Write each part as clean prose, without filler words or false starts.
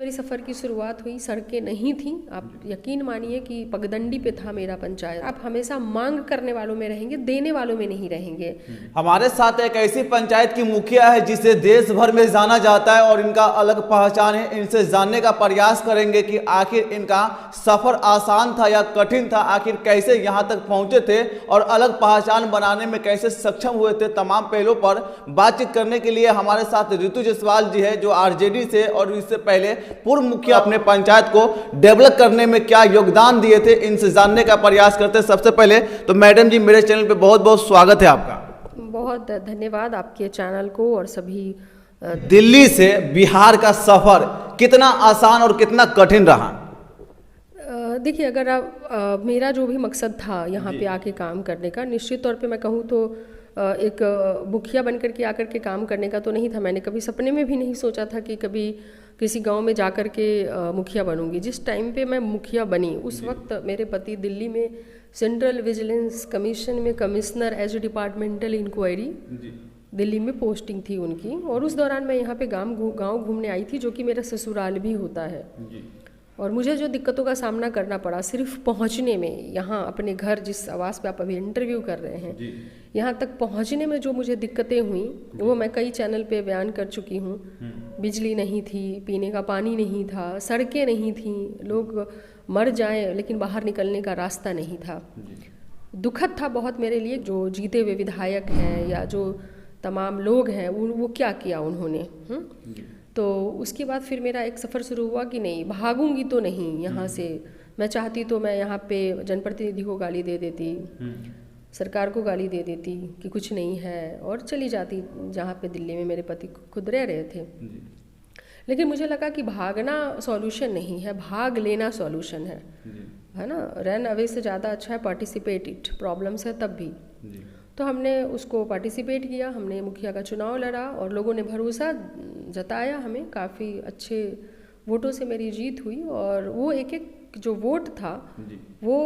मेरी सफ़र की शुरुआत हुई, सड़कें नहीं थीं। आप यकीन मानिए कि पगडंडी पे था मेरा पंचायत। आप हमेशा मांग करने वालों में रहेंगे, देने वालों में नहीं रहेंगे। हमारे साथ एक ऐसी पंचायत की मुखिया है जिसे देश भर में जाना जाता है और इनका अलग पहचान है। इनसे जानने का प्रयास करेंगे कि आखिर इनका सफर आसान था या कठिन था, आखिर कैसे यहाँ तक पहुंचे थे और अलग पहचान बनाने में कैसे सक्षम हुए थे। तमाम पहलुओं पर बातचीत करने के लिए हमारे साथ ऋतु जायसवाल जी है, जो आरजेडी से और इससे पहले पूर्व मुखिया, अपने पंचायत को डेवलप करने में क्या योगदान दिए थे, इनसे जानने का प्रयास करते हैं। सबसे पहले तो मैडम जी, मेरे चैनल पे बहुत बहुत स्वागत है आपका। बहुत धन्यवाद आपके चैनल को और सभी। दिल्ली से बिहार का सफर कितना आसान और कितना कठिन रहा? देखिए, अगर आप मेरा जो भी मकसद था यहाँ पे आके काम करने का, निश्चित तौर पे मैं कहूँ तो एक मुखिया बनकर के आकर के काम करने का तो नहीं था। मैंने कभी सपने में भी नहीं सोचा था कि कभी किसी गांव में जाकर के मुखिया बनूंगी। जिस टाइम पे मैं मुखिया बनी उस वक्त मेरे पति दिल्ली में सेंट्रल विजिलेंस कमीशन में commissioner as departmental inquiry Delhi में पोस्टिंग थी उनकी, और उस दौरान मैं यहाँ पे गांव घूमने आई थी, जो कि मेरा ससुराल भी होता है। और मुझे जो दिक्कतों का सामना करना पड़ा सिर्फ पहुंचने में, यहाँ अपने घर जिस आवास पे आप अभी इंटरव्यू कर रहे हैं, यहाँ तक पहुंचने में जो मुझे दिक्कतें हुई वो मैं कई चैनल पे बयान कर चुकी हूँ। बिजली नहीं थी, पीने का पानी नहीं था, सड़कें नहीं थी, लोग मर जाएं लेकिन बाहर निकलने का रास्ता नहीं था। दुखद था बहुत मेरे लिए। जो जीते हुए विधायक हैं या जो तमाम लोग हैं वो क्या किया उन्होंने। तो उसके बाद फिर मेरा एक सफ़र शुरू हुआ कि नहीं, भागूंगी तो नहीं यहाँ से। मैं चाहती तो मैं यहाँ पे जनप्रतिनिधि को गाली दे देती, सरकार को गाली दे देती कि कुछ नहीं है, और चली जाती जहाँ पे दिल्ली में मेरे पति खुद रह रहे थे। लेकिन मुझे लगा कि भागना सॉल्यूशन नहीं है, भाग लेना सॉल्यूशन है ना। रन अवे से ज़्यादा अच्छा है पार्टिसिपेट इट। प्रॉब्लम्स है तब भी। तो हमने उसको पार्टिसिपेट किया, हमने मुखिया का चुनाव लड़ा और लोगों ने भरोसा जताया हमें। काफ़ी अच्छे वोटों से मेरी जीत हुई, और वो एक जो वोट था वो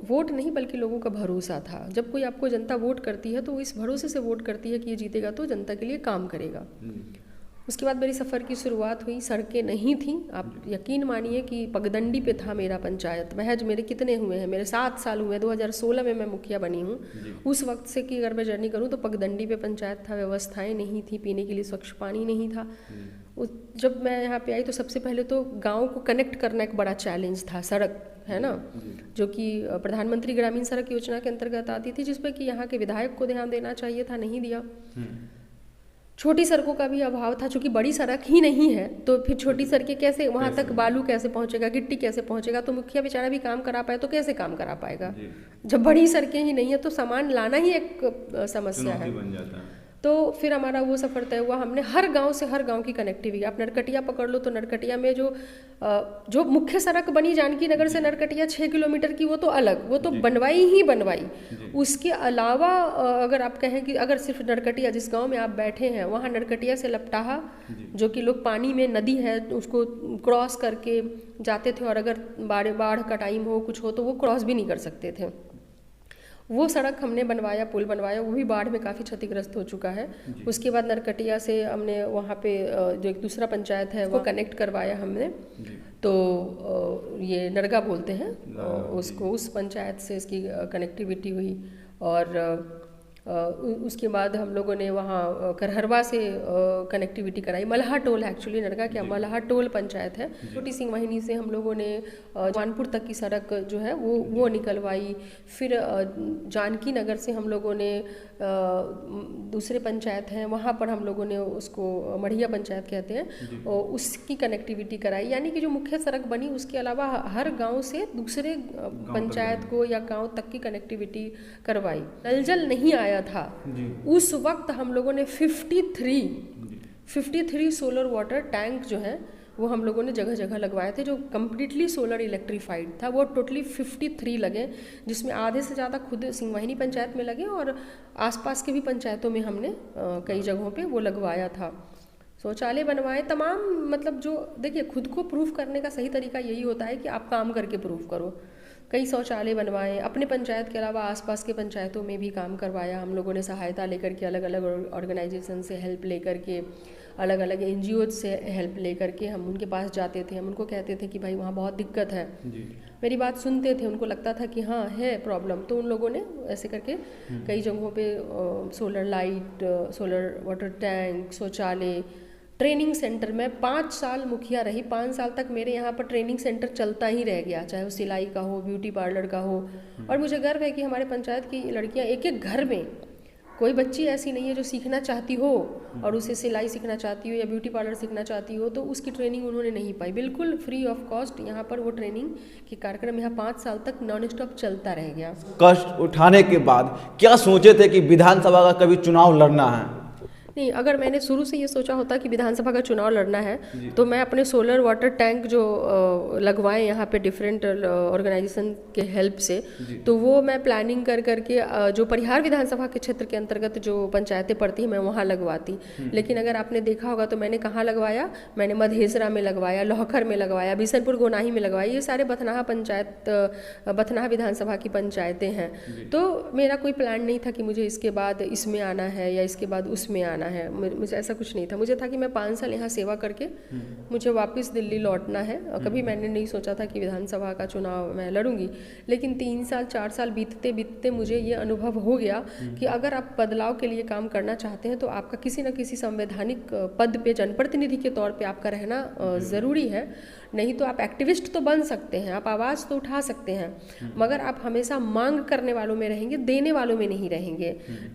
वोट नहीं बल्कि लोगों का भरोसा था। जब कोई आपको जनता वोट करती है तो वो इस भरोसे से वोट करती है कि ये जीतेगा तो जनता के लिए काम करेगा। उसके बाद मेरी सफ़र की शुरुआत हुई, सड़कें नहीं थीं। आप यकीन मानिए कि पगडंडी पे था मेरा पंचायत। महज मेरे कितने हुए हैं, मेरे 7 साल हुए। 2016 में मैं मुखिया बनी हूँ। उस वक्त से कि अगर मैं जर्नी करूँ तो पगडंडी पे पंचायत था, व्यवस्थाएं नहीं थी, पीने के लिए स्वच्छ पानी नहीं था। जब मैं यहाँ पे आई तो सबसे पहले तो गाँव को कनेक्ट करना एक बड़ा चैलेंज था। सड़क है ना, जो कि प्रधानमंत्री ग्रामीण सड़क योजना के अंतर्गत आती थी, जिसपे कि यहाँ के विधायक को ध्यान देना चाहिए था, नहीं दिया। छोटी सड़कों का भी अभाव था, चूंकि बड़ी सड़क ही नहीं है तो फिर छोटी सड़कें कैसे, वहाँ तक बालू कैसे पहुँचेगा, गिट्टी कैसे पहुँचेगा। तो मुखिया बेचारा भी काम करा पाए तो कैसे काम करा पाएगा जब बड़ी सड़कें ही नहीं है। तो सामान लाना ही एक समस्या है। तो फिर हमारा वो सफ़र तय हुआ। हमने हर गांव से हर गांव की कनेक्टिविटी, आप नरकटिया पकड़ लो तो नरकटिया में जो मुख्य सड़क बनी जानकी नगर से नरकटिया 6 किलोमीटर की, वो तो अलग, वो तो बनवाई ही बनवाई। उसके अलावा अगर आप कहें कि अगर सिर्फ नरकटिया, जिस गांव में आप बैठे हैं वहाँ नरकटिया से लपटाहा, जो कि लोग पानी में नदी है उसको क्रॉस करके जाते थे, और अगर बाढ़ का टाइम हो कुछ हो तो वो क्रॉस भी नहीं कर सकते थे। वो सड़क हमने बनवाया, पुल बनवाया, वो भी बाढ़ में काफ़ी क्षतिग्रस्त हो चुका है। उसके बाद नरकटिया से हमने वहाँ पे जो एक दूसरा पंचायत है वो कनेक्ट करवाया हमने। तो ये नरगा बोलते हैं उसको, उस पंचायत से इसकी कनेक्टिविटी हुई। और उसके बाद हम लोगों ने वहाँ करहरवा से कनेक्टिविटी कराई। मल्हा टोल, एक्चुअली नरगा क्या, मल्हा टोल पंचायत है। छोटी सिंह वाहिनी से हम लोगों ने जौनपुर तक की सड़क जो है वो निकलवाई। फिर जानकी नगर से हम लोगों ने दूसरे पंचायत हैं वहाँ पर हम लोगों ने उसको मढ़िया पंचायत कहते हैं, और उसकी कनेक्टिविटी कराई। यानी कि जो मुख्य सड़क बनी उसके अलावा हर गांव से दूसरे पंचायत को या गांव तक की कनेक्टिविटी करवाई। नल जल नहीं आया था उस वक्त। हम लोगों ने 53 सोलर वाटर टैंक जो है वो हम लोगों ने जगह जगह लगवाए थे, जो कम्प्लीटली सोलर इलेक्ट्रीफाइड था। वो टोटली 53 लगे, जिसमें आधे से ज़्यादा खुद सिंहवाहिनी पंचायत में लगे, और आसपास के भी पंचायतों में हमने कई जगहों पे वो लगवाया था। शौचालय बनवाए, तमाम मतलब जो देखिए, खुद को प्रूफ करने का सही तरीका यही होता है कि आप काम करके प्रूफ करो। कई शौचालय बनवाए, अपने पंचायत के अलावा आसपास के पंचायतों में भी काम करवाया हम लोगों ने, सहायता लेकर के, अलग अलग ऑर्गेनाइजेशन से हेल्प लेकर के। अलग अलग NGO से हेल्प लेकर के हम उनके पास जाते थे, हम उनको कहते थे कि भाई वहाँ बहुत दिक्कत है। मेरी बात सुनते थे, उनको लगता था कि हाँ है प्रॉब्लम, तो उन लोगों ने ऐसे करके कई जगहों पे solar light, solar water tank, शौचालय, ट्रेनिंग सेंटर में 5 साल मुखिया रही। 5 साल तक मेरे यहाँ पर ट्रेनिंग सेंटर चलता ही रह गया, चाहे वो सिलाई का हो, ब्यूटी पार्लर का हो। और मुझे गर्व है कि हमारे पंचायत की लड़कियाँ एक एक घर में, कोई बच्ची ऐसी नहीं है जो सीखना चाहती हो और उसे सिलाई सीखना चाहती हो या ब्यूटी पार्लर सीखना चाहती हो तो उसकी ट्रेनिंग उन्होंने नहीं पाई। बिल्कुल फ्री ऑफ कॉस्ट यहाँ पर वो ट्रेनिंग के कार्यक्रम यहाँ 5 साल तक नॉन स्टॉप चलता रह गया। कष्ट उठाने के बाद क्या सोचे थे कि विधानसभा का कभी चुनाव लड़ना है? नहीं, अगर मैंने शुरू से ये सोचा होता कि विधानसभा का चुनाव लड़ना है तो मैं अपने सोलर वाटर टैंक जो लगवाए यहाँ पे डिफरेंट ऑर्गेनाइजेशन के हेल्प से, तो वो मैं प्लानिंग कर करके जो परिहार विधानसभा के क्षेत्र के अंतर्गत जो पंचायतें पड़ती हैं मैं वहाँ लगवाती। लेकिन अगर आपने देखा होगा तो मैंने कहाँ लगवाया, मैंने मधेसरा में लगवाया, लौहखर में लगवाया, बिशनपुर गोनाही में लगवाया। ये सारे बथनाहा पंचायत, बथनाहा विधानसभा की पंचायतें हैं। तो मेरा कोई प्लान नहीं था कि मुझे इसके बाद इसमें आना है या इसके बाद उसमें आना है, मुझे ऐसा कुछ नहीं था। मुझे था कि मैं 5 साल यहाँ सेवा करके मुझे वापस दिल्ली लौटना है। और कभी मैंने नहीं सोचा था कि विधानसभा का चुनाव मैं लड़ूंगी। लेकिन 3 साल 4 साल बीतते बीतते मुझे ये अनुभव हो गया कि अगर आप बदलाव के लिए काम करना चाहते हैं तो आपका किसी न किसी संवैधानिक पद पे, जनप्रतिनिधि के तौर पे आपका रहना ज़रूरी है। नहीं तो आप एक्टिविस्ट तो बन सकते हैं, आप आवाज़ तो उठा सकते हैं, मगर आप हमेशा मांग करने वालों में रहेंगे, देने वालों में नहीं रहेंगे।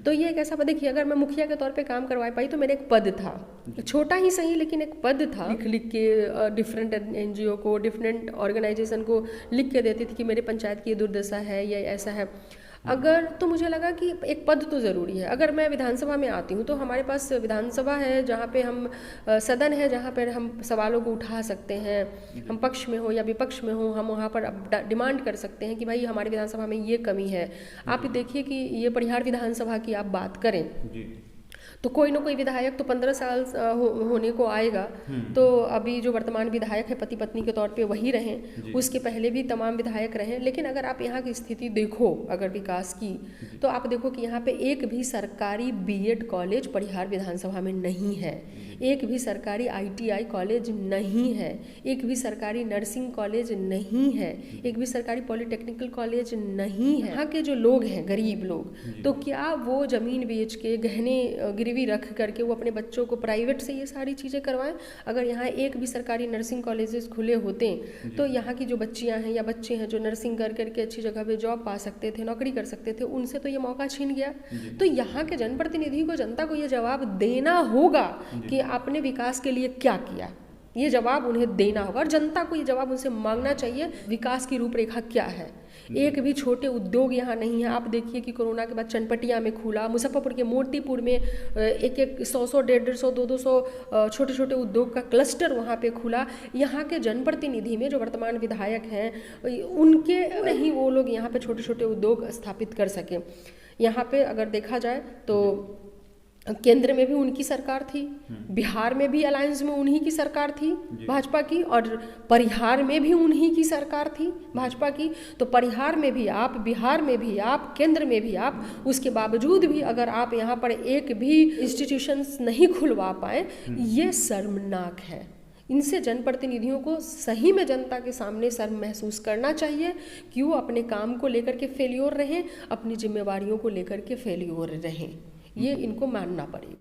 तो ये एक ऐसा पद, देखिए अगर मैं मुखिया के तौर पे काम करवा पाई तो मेरा एक पद था, छोटा ही सही लेकिन एक पद था। लिख लिख के डिफरेंट NGO को, डिफरेंट ऑर्गेनाइजेशन को लिख के देती थी कि मेरे पंचायत की ये दुर्दशा है या ऐसा है। अगर तो मुझे लगा कि एक पद तो ज़रूरी है। अगर मैं विधानसभा में आती हूँ तो हमारे पास विधानसभा है जहाँ पे हम सदन है जहाँ पर हम सवालों को उठा सकते हैं, हम पक्ष में हो या विपक्ष में हो, हम वहाँ पर डिमांड कर सकते हैं कि भाई हमारी विधानसभा में ये कमी है। आप देखिए कि ये परिहार विधानसभा की आप बात करें तो कोई ना कोई विधायक तो 15 साल होने को आएगा। तो अभी जो वर्तमान विधायक है पति पत्नी के तौर पे वही रहें, उसके पहले भी तमाम विधायक रहें। लेकिन अगर आप यहाँ की स्थिति देखो, अगर विकास की, तो आप देखो कि यहाँ पे एक भी सरकारी BEd कॉलेज परिहार विधानसभा में नहीं है, एक भी सरकारी ITI कॉलेज नहीं है, एक भी सरकारी नर्सिंग कॉलेज नहीं है, एक भी सरकारी पॉलिटेक्निकल कॉलेज नहीं है। यहाँ के जो लोग हैं, गरीब लोग, तो क्या वो ज़मीन बेच के, गहने गिरवी रख करके वो अपने बच्चों को प्राइवेट से ये सारी चीज़ें करवाएं? अगर यहाँ एक भी सरकारी नर्सिंग कॉलेजेस खुले होते तो यहाँ की जो बच्चियाँ हैं या बच्चे हैं जो नर्सिंग कर करके अच्छी जगह पे जॉब पा सकते थे, नौकरी कर सकते थे, उनसे तो ये मौका छीन गया। तो यहाँ के जनप्रतिनिधि को, जनता को ये जवाब देना होगा कि आपने विकास के लिए क्या किया। ये जवाब उन्हें देना होगा और जनता को ये जवाब उनसे मांगना चाहिए, विकास की रूपरेखा क्या है। एक भी छोटे उद्योग यहाँ नहीं है। आप देखिए कि कोरोना के बाद चनपटिया में खुला, मुजफ्फरपुर के मोतीपुर में एक 100 150 200 छोटे छोटे उद्योग का क्लस्टर वहाँ पे खुला। यहाँ के जनप्रतिनिधि में जो वर्तमान विधायक हैं उनके नहीं वो लोग यहाँ पे छोटे छोटे उद्योग स्थापित कर सके। यहाँ पे अगर देखा जाए तो केंद्र में भी उनकी सरकार थी, बिहार में भी अलायंस में उन्हीं की सरकार थी भाजपा की, और परिहार में भी उन्हीं की सरकार थी भाजपा की। तो परिहार में भी आप, बिहार में भी आप, केंद्र में भी आप, उसके बावजूद भी अगर आप यहाँ पर एक भी इंस्टीट्यूशंस नहीं खुलवा पाए, ये शर्मनाक है। इनसे जनप्रतिनिधियों को सही में जनता के सामने शर्म महसूस करना चाहिए कि वो अपने काम को लेकर के फेल्योर रहें, अपनी जिम्मेवारियों को लेकर के फेल्योर रहें। ये इनको मानना पड़ेगा।